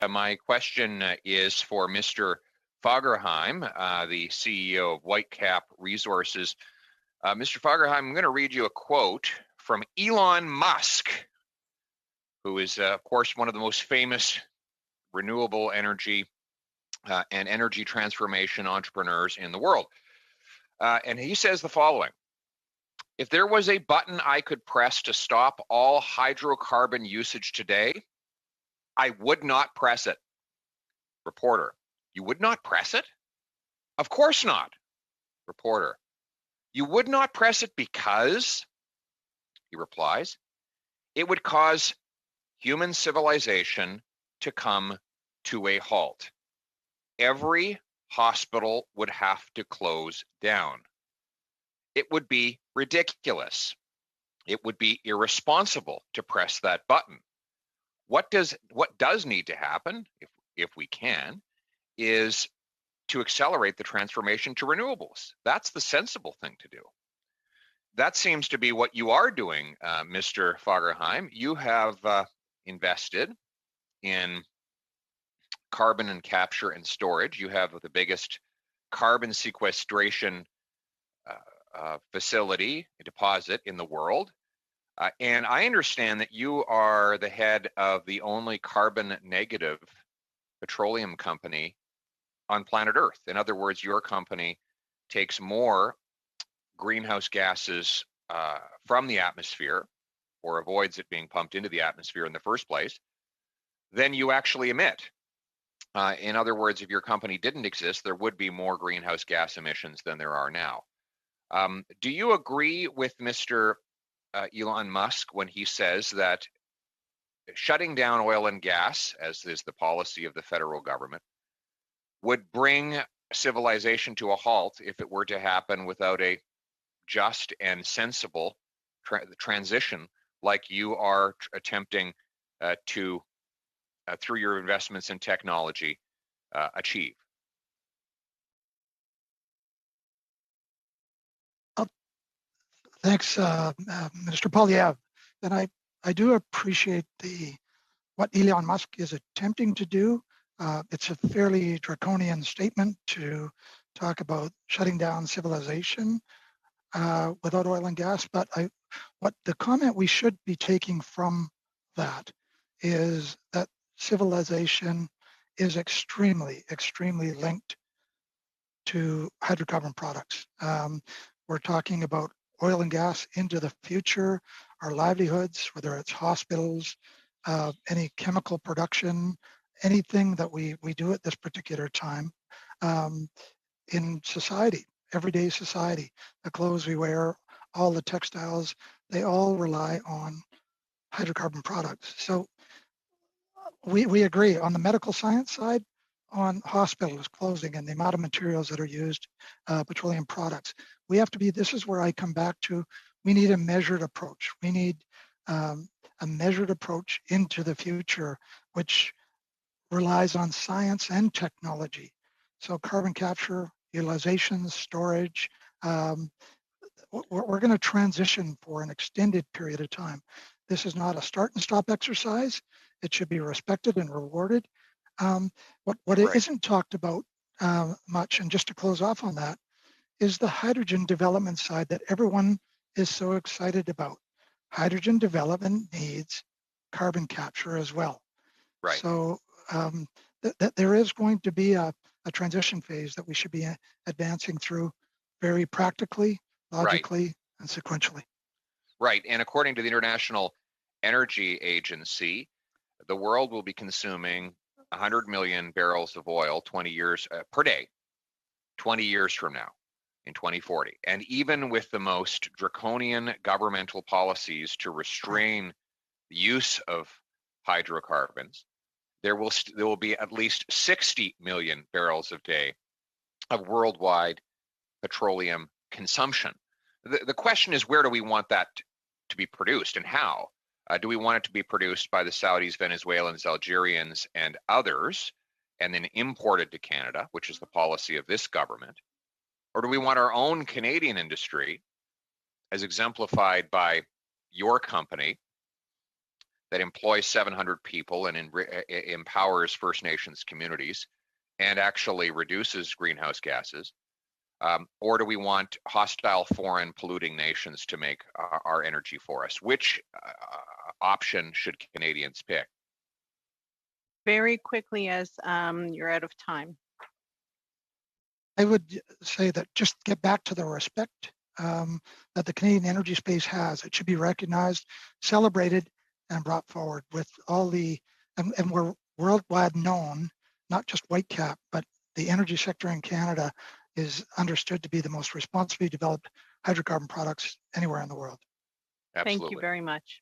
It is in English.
My question is for Mr. Fagerheim, the CEO of Whitecap Resources. Mr. Fagerheim, I'm going to read you a quote from Elon Musk, who is, of course, one of the most famous renewable energy and energy transformation entrepreneurs in the world. And he says the following: if there was a button I could press to stop all hydrocarbon usage today, I would not press it. Reporter: you would not press it? Of course not. Reporter: you would not press it because, he replies, it would cause human civilization to come to a halt. Every hospital would have to close down. It would be ridiculous. It would be irresponsible to press that button. What does need to happen, if we can, is to accelerate the transformation to renewables. That's the sensible thing to do. That seems to be what you are doing, Mr. Fagerheim. You have invested in carbon and capture and storage. You have the biggest carbon sequestration facility, deposit in the world. And I understand that you are the head of the only carbon negative petroleum company on planet Earth. In other words, your company takes more greenhouse gases from the atmosphere, or avoids it being pumped into the atmosphere in the first place, than you actually emit. In other words, if your company didn't exist, there would be more greenhouse gas emissions than there are now. Do you agree with Mr. Elon Musk when he says that shutting down oil and gas, as is the policy of the federal government, would bring civilization to a halt if it were to happen without a just and sensible transition like you are attempting to, through your investments in technology, achieve? Thanks, Minister Poilievre. And I do appreciate what Elon Musk is attempting to do. It's a fairly draconian statement to talk about shutting down civilization without oil and gas. But what the comment we should be taking from that is that civilization is extremely, extremely linked to hydrocarbon products. We're talking about oil and gas into the future, our livelihoods, whether it's hospitals, any chemical production, anything that we do at this particular time in society, everyday society, the clothes we wear, all the textiles, they all rely on hydrocarbon products. So we agree on the medical science side, on hospitals closing and the amount of materials that are used, petroleum products. We have to be, this is where I come back to, we need a measured approach. We need a measured approach into the future, which relies on science and technology. So carbon capture, utilization, storage, we're going to transition for an extended period of time. This is not a start and stop exercise. It should be respected and rewarded. What right. It isn't talked about much, and just to close off on that, is the hydrogen development side that everyone is so excited about. Hydrogen development needs carbon capture as well. Right. So there is going to be a transition phase that we should be advancing through very practically, logically, right. and sequentially. Right. And according to the International Energy Agency, the world will be consuming 100 million barrels of oil 20 years per day, 20 years from now, in 2040. And even with the most draconian governmental policies to restrain the use of hydrocarbons, there will be at least 60 million barrels a day of worldwide petroleum consumption. The question is, where do we want that to be produced and how? Do we want it to be produced by the Saudis, Venezuelans, Algerians, and others, and then imported to Canada, which is the policy of this government? Or do we want our own Canadian industry, as exemplified by your company, that employs 700 people and empowers First Nations communities and actually reduces greenhouse gases? Or do we want hostile foreign polluting nations to make our energy for us? Which option should Canadians pick? Very quickly, as you're out of time. I would say that just get back to the respect that the Canadian energy space has. It should be recognized, celebrated, and brought forward with all the, and we're worldwide known, not just Whitecap, but the energy sector in Canada is understood to be the most responsibly developed hydrocarbon products anywhere in the world. Absolutely. Thank you very much.